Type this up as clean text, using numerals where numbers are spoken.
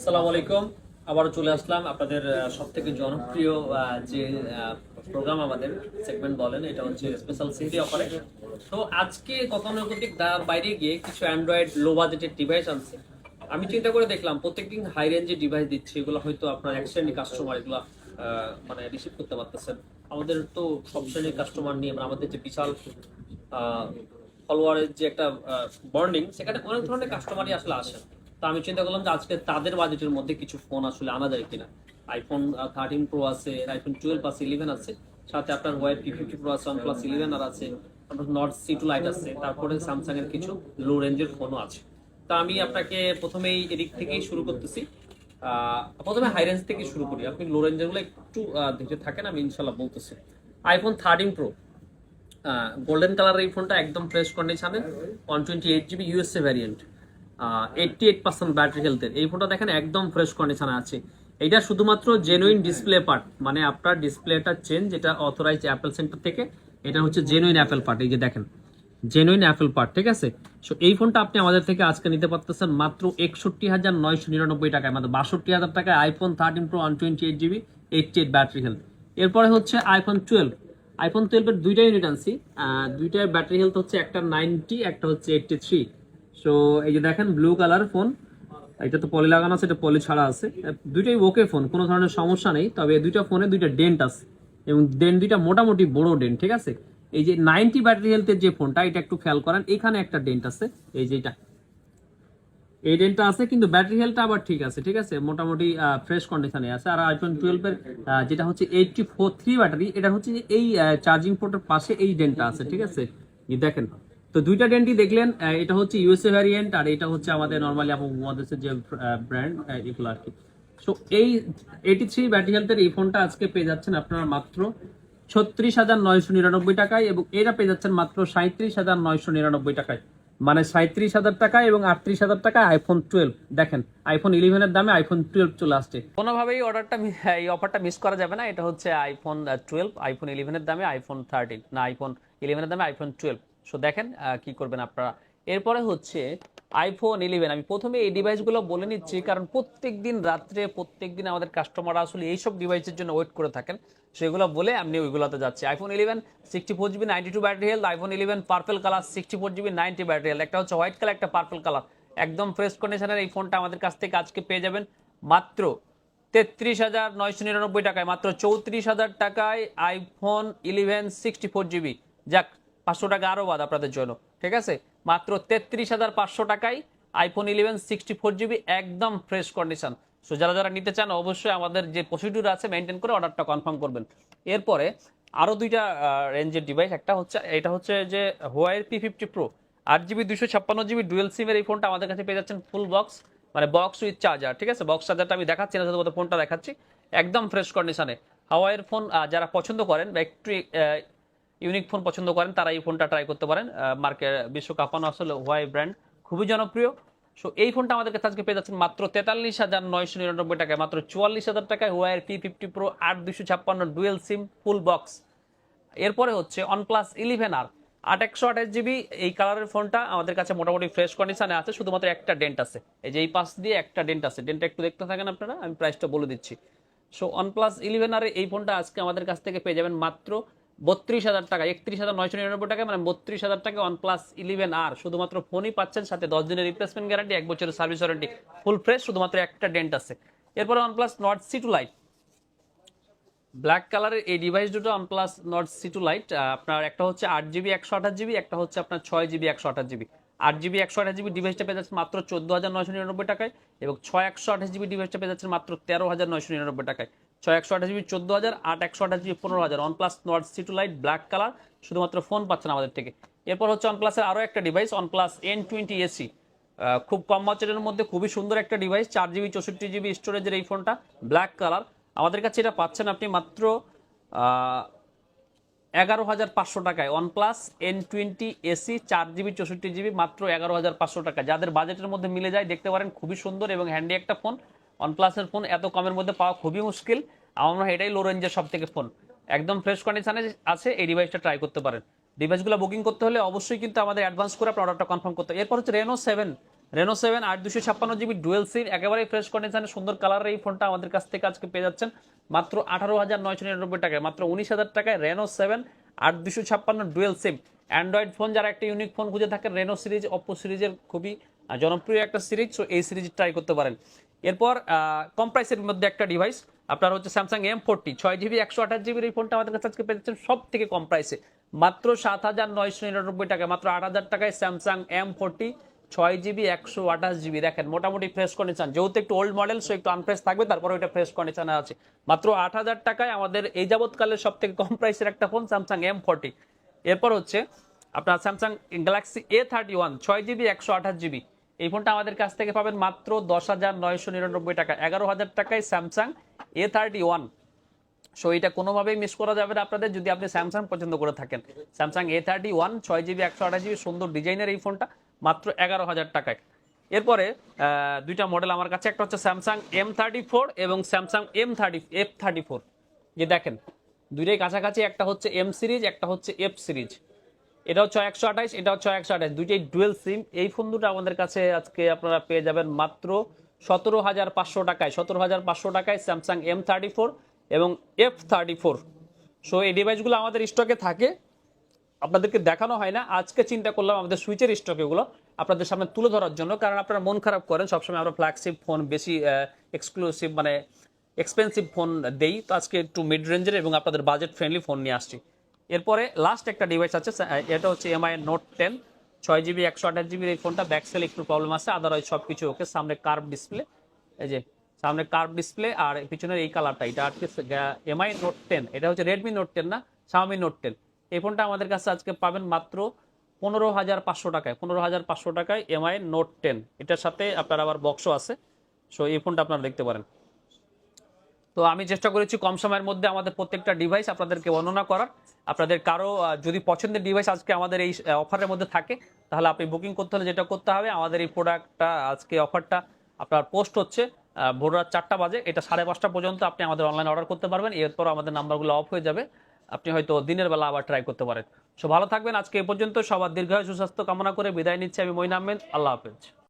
আসসালামু আলাইকুম। আবারও চলে আসলাম আপনাদের সবথেকে জনপ্রিয় যে প্রোগ্রাম আমাদের সেগমেন্ট বলেন, এটা হচ্ছে স্পেশাল সিডি অফারে। তো আজকে গতানুগতিক বাইরে গিয়ে কিছু অ্যান্ড্রয়েড লো বাজেটের ডিভাইস আনছে। আমি চিন্তা করে দেখলাম প্রত্যেকদিন হাই রেঞ্জের ডিভাইস দিচ্ছে, এগুলো হয়তো আপনার এক শ্রেণীর কাস্টমার এগুলো মানে রিসিভ করতে পারতেছেন। আমাদের তো সব শ্রেণীর কাস্টমার নিয়ে মানে আমাদের যে বিশাল ফলোয়ারের যে একটা বন্ডিং, সেখানে অনেক ধরনের কাস্টমারই আসলে আসে। তো আমি চিন্তা করলাম যে আজকে তাদের বাজেটের মধ্যে কিছু ফোন আসলে আনা যায় কিনা। আইফোন 13 প্রো আছে, আইফোন 12 আছে, 11 আছে, সাথে আপনার ওয়াই P50 প্রো আছে, OnePlus 11 আর আছে, আপনার নট C2 লাইট আছে, তারপরে স্যামসাং এর কিছু লো রেঞ্জের ফোনও আছে। তা আমি আপনাকে প্রথমেই এদিক থেকেই শুরু করতেছি। প্রথমে হাই রেঞ্জ থেকে শুরু করি, আপনি লো রেঞ্জের গুলো একটু দেখে থাকেন, আমি ইনশাল্লাহ বলতেছি। আইফোন 13 প্রো গোল্ডেন কালার, এই ফোনটা একদম ফ্রেশ কন্ডিশনে, 128 GB ইউএসএ ভ্যারিয়েন্ট, 88% ব্যাটারি হেলথের। এই ফোনটা দেখেন একদম ফ্রেশ কন্ডিশনে আছে। এটা শুধুমাত্র জেনুইন ডিসপ্লে পার্ট, মানে আপনার ডিসপ্লেটা চেঞ্জ, যেটা অথরাইজড অ্যাপেল সেন্টার থেকে, এটা হচ্ছে জেনুইন অ্যাপেল পার্ট। এই যে দেখেন জেনুইন অ্যাপেল পার্ট, ঠিক আছে। সো এই ফোনটা আপনি আমাদের থেকে আজকে নিতে পারতেছেন মাত্র 61,999 টাকায়, মানে 62,000 টাকায় iPhone 13 pro 128 GB 88 battery health. এরপরে হচ্ছে আইফোন 12 এর দুইটা ইউনিট আনছি। দুইটার ব্যাটারি হেলথ হচ্ছে একটা 90, একটা হচ্ছে 83। সো এই যে দেখেন ব্লু কালার ফোন, এটা তো পলি লাগানো আছে, এটা পলি ছাড়া আছে। দুইটাই ওকে ফোন, কোনো ধরনের সমস্যা নেই। তবে দুইটা ফোনে দুইটা ডেন্ট আছে, এবং ডেন্ট দুইটা মোটামুটি বড় ডেন্ট, ঠিক আছে। এই যে 90 ব্যাটারি হেলথের যে ফোনটা, এটা একটু খেয়াল করেন, এখানে একটা ডেন্ট আছে, এই যে এটা, এই ডেন্টটা আছে, কিন্তু ব্যাটারি হেলথটা আবার ঠিক আছে, ঠিক আছে, মোটামুটি ফ্রেশ কন্ডিশনে আছে। আর আইফোন 12 এর যেটা হচ্ছে 84 ব্যাটারি, এটা হচ্ছে যে এই চার্জিং পোর্টের পাশে এই ডেন্টটা আছে, ঠিক আছে। এই দেখেন, তো দুইটা ডেন্টই দেখলেন। এটা হচ্ছে ইউএসএ ভ্যারিয়েন্ট, আর এটা হচ্ছে আমাদের নরমালি আমাদের যে ব্র্যান্ড, এগুলো আর কি। সো এই 83 ব্যাটারি হেলথের এই ফোনটা আজকে পেয়ে যাচ্ছেন আপনারা মাত্র 36,999 টাকায়, এবং এটা পেয়ে যাচ্ছেন মাত্র 37,999 টাকায়। মানে 37,000 টাকায় এবং 38,000 টাকায় আইফোন 12। দেখেন আইফোন 11 এর দামে আইফোন 12 চলে আসছে। কোনোভাবেই এই অফারটা মিস করা যাবে না। এটা হচ্ছে আইফোন 12, আইফোন 11 এর দামে আইফোন 13, না আইফোন 11 এর দামে আইফোন 12। সো দেখেন কি করবেন আপনারা। এরপরে হচ্ছে আইফোন 11। আমি প্রথমে এই ডিভাইসগুলো বলে নিচ্ছি, কারণ প্রত্যেকদিন রাত্রে প্রত্যেকদিন আমাদের কাস্টমাররা আসলে এইসব ডিভাইসের জন্য ওয়েট করে থাকেন। সেগুলো বলে আমি ওইগুলোতে যাচ্ছি। IPhone 11 64 GB 92 battery health, iPhone 11 purple colour 64 GB 90 battery health, একটা হচ্ছে হোয়াইট কালার, একটা পার্পল কালার, একদম ফ্রেশ কন্ডিশনের এই ফোনটা আমাদের কাছ থেকে আজকে পেয়ে যাবেন মাত্র 33,999 টাকায়, মাত্র 34,000 টাকায় আইফোন 11 64 GB। যাক, 500 টাকা আরো বাদ আপনাদের জন্য, ঠিক আছে। মাত্র 33,500 টাকায় আইফোন 11 64 GB একদম ফ্রেশ কন্ডিশন। সো যারা যারা নিতে চান অবশ্যই আমাদের যে প্রসিডিউর আছে মেনটেন করে অর্ডারটা কনফার্ম করবেন। এরপরে আরো দুইটা রেঞ্জের ডিভাইস, একটা হচ্ছে এটা হচ্ছে যে হুয়াওয়ের P50 Pro 8GB 256GB dual সিমের এই ফোনটা আমাদের কাছে পেয়ে যাচ্ছেন ফুল বক্স, মানে বক্স উইথ চার্জার, ঠিক আছে। বক্স চার্জারটা আমি দেখাচ্ছি না, শুধু ফোনটা দেখাচ্ছি একদম ফ্রেশ কন্ডিশনে। হাওয়াইয়ের ফোন যারা পছন্দ করেন বা একটু ইউনিক ফোন পছন্দ করেন, তারা এই ফোনটা ট্রাই করতে পারেন। মার্কেট বিশ্ব কাঁপানো আসলে হুয়াই ব্র্যান্ড, খুবই জনপ্রিয়। সো এই ফোনটা আমাদের কাছে আজকে পেয়ে যাচ্ছেন মাত্র 43,999 টাকায়, মাত্র 44,000 টাকায় হুয়াইয়ের P50 Pro 8 256 ডুয়েল সিম ফুল বক্স। এরপরে হচ্ছে OnePlus 11R 8 128 GB, এই কালারের ফোনটা আমাদের কাছে মোটামুটি ফ্রেশ কন্ডিশনে আছে, শুধুমাত্র একটা ডেন্ট আছে, এই যে এই পাশ দিয়ে একটা ডেন্ট আছে। ডেন্টটা একটু দেখতে থাকেন আপনারা, আমি প্রাইসটা বলে দিচ্ছি। সো OnePlus 11R এই ফোনটা আজকে আমাদের কাছ থেকে পেয়ে যাবেন মাত্র 32,000 টাকা, 31,999 টাকা, মানে 32,000 টাকা OnePlus 11R। শুধুমাত্র ফোনই পাচ্ছেন, সাথে 10 দিনের রিপ্লেসমেন্ট গ্যারান্টি, 1 বছরের সার্ভিস ওয়ারেন্টি, ফুল ফ্রেশ, শুধুমাত্র একটা ডেন্ট আছে। এরপরে OnePlus Nord C2 Lite, black কালারের এই ডিভাইস দুটো OnePlus Nord C2 Lite। আপনার একটা হচ্ছে 8GB 128GB, একটা হচ্ছে আপনার 6GB 128GB। 8GB 128GB ডিভাইসটা পেয়ে যাচ্ছে মাত্র 14,999 টাকায়, এবং 6 128GB ডিভাইসটা পেয়ে যাচ্ছে মাত্র 13,999 টাকায়। 6 128GB 14,000, 8 128GB 15,000। OnePlus Nord C2 Lite black colour, শুধুমাত্র ফোন পাচ্ছেন আমাদের থেকে। এরপর হচ্ছে OnePlus-এর আরও একটা ডিভাইস, OnePlus N20 AC, খুব কম বাজেটের মধ্যে খুবই সুন্দর একটা ডিভাইস, 4GB 64GB স্টোরেজের এই ফোনটা ব্ল্যাক কালার। আমাদের কাছে এটা পাচ্ছেন আপনি মাত্র 11,500 টাকায়। OnePlus N20 AC 4GB 64GB মাত্র 11,500 টাকা। যাদের বাজেটের মধ্যে মিলে যায় দেখতে পারেন, খুবই সুন্দর এবং হ্যান্ডি একটা ফোন। OnePlus-এর ফোন এত কমের মধ্যে পাওয়া খুবই মুশকিল। আমরা এটাই লো রেঞ্জের সব থেকে ফোন, একদম ফ্রেশ কন্ডিশনে আছে। এই ডিভাইসটা ট্রাই করতে পারেন। ডিভাইসগুলো বুকিং করতে হলে অবশ্যই কিন্তু আমাদের অ্যাডভান্স করে আপনার অর্ডারটা কনফার্ম করতে হবে। এরপর হচ্ছে Reno 7 রেনো 7 8 256 জিবি ডুয়েল সিম, একেবারে ফ্রেশ কন্ডিশনে সুন্দর কালারের এই ফোনটা আমাদের কাছ থেকে আজকে পেয়ে যাচ্ছেন মাত্র 18,999 টাকায়, মাত্র 19,000 টাকায় রেনো 7 8 256 ডুয়েল সিম অ্যান্ড্রয়েড ফোন। যারা একটা ইউনিক ফোন খুঁজে থাকেন, রেনো সিরিজ অপ্পো সিরিজের খুবই জনপ্রিয় একটা সিরিজ, সো এই সিরিজ ট্রাই করতে পারেন। এরপর কম প্রাইসের মধ্যে একটা ডিভাইস আপনার হচ্ছে স্যামসাং M40 6 জিবি 128 জিবির এই ফোনটা আমাদের কাছে আজকে পেয়ে যাচ্ছেন সব থেকে কম প্রাইসে মাত্র 7,999 টাকায়, মাত্র 8,000 টাকায় স্যামসাং M40 6 জিবি 128 জিবি। দেখেন মোটামুটি ফ্রেশ কন্ডিশন, যেহেতু একটু ওল্ড মডেল সো একটু আনফ্রেশ থাকবে, তারপরে ওইটা ফ্রেশ কন্ডিশনে আছে। মাত্র 8,000 টাকায় আমাদের এই যাবৎকালের সব থেকে কম প্রাইসের একটা ফোন স্যামসাং M40। এরপর হচ্ছে আপনার Samsung Galaxy A31 6 GB 128 GB, এই ফোনটা আমাদের কাছ থেকে পাবেন মাত্র 10,999 টাকা, 11,000 টাকায় স্যামসাং A31। সো এটা কোনোভাবেই মিস করা যাবে না আপনাদের যদি আপনি স্যামসাং পছন্দ করে থাকেন। স্যামসাং A31 6 জিবি 128 জিবি সুন্দর ডিজাইনের এই ফোনটা মাত্র 11,000 টাকায়। এরপরে দুইটা মডেল আমার কাছে, একটা হচ্ছে স্যামসাং M34 এবং স্যামসাং F34। যে দেখেন দুইটাই কাছাকাছি, একটা হচ্ছে M সিরিজ, একটা হচ্ছে F সিরিজ। এটা হচ্ছে 128, এটা হচ্ছে 128, দুইটাই ডুয়েল সিম। এই ফোন দুটো আমাদের কাছে আজকে আপনারা পেয়ে যাবেন মাত্র 17,500 টাকায়, 17,500 টাকায় স্যামসাং M34 এবং F34। সো এই ডিভাইসগুলো আমাদের স্টকে থাকে, আপনাদেরকে দেখানো হয় না। আজকে চিন্তা করলাম আমাদের সুইচের স্টক এগুলো আপনাদের সামনে তুলে ধরার জন্য, কারণ আপনারা মন খারাপ করেন সবসময় আমরা ফ্ল্যাগশিপ ফোন বেশি এক্সক্লুসিভ মানে এক্সপেন্সিভ ফোন দেই, তো আজকে একটু মিড রেঞ্জের এবং আপনাদের বাজেট ফ্রেন্ডলি ফোন নিয়ে আসছি। এরপরে লাস্ট একটা ডিভাইস আছে, এটা হচ্ছে MI Note 10 6 জিবি 128 জিবির এই ফোনটা। ব্যাকসেল একটু প্রবলেম আছে, আদারওয়াইজ সব কিছু ওকে। সামনে কার্ভ ডিসপ্লে, এই যে সামনে কার্ভ ডিসপ্লে, আর পিছনের এই কালারটা, এটা আজকে MI Note 10, এটা হচ্ছে Redmi Note 10 না, Xiaomi Note 10। এই ফোনটা আমাদের কাছে আজকে পাবেন মাত্র 15,500 টাকায়, 15,500 টাকায় MI Note 10। এটার সাথে আপনার আবার বক্সও আছে, সো এই ফোনটা আপনারা দেখতে পারেন। তো আমি চেষ্টা করেছি কম সময়ের মধ্যে আমাদের প্রত্যেকটা ডিভাইস আপনাদেরকে বর্ণনা করার। আপনাদের কারো যদি পছন্দের ডিভাইস আজকে আমাদের এই অফারের মধ্যে থাকে, তাহলে আপনি বুকিং করতে হলে যেটা করতে হবে, আমাদের এই প্রোডাক্টটা আজকে অফারটা আপনার পোস্ট হচ্ছে ভোর রাত 4টা বাজে, এটা 5:30 পর্যন্ত আপনি আমাদের অনলাইন অর্ডার করতে পারবেন। এরপর আমাদের নাম্বারগুলো অফ হয়ে যাবে, আপনি হয়তো দিনের বেলা আবার ট্রাই করতে পারেন। সো ভালো থাকবেন, আজকে এ পর্যন্ত। সবার দীর্ঘায়ু সুস্বাস্থ্য কামনা করে বিদায় নিচ্ছি আমি মঈন আহমেদ। আল্লাহ হাফেজ।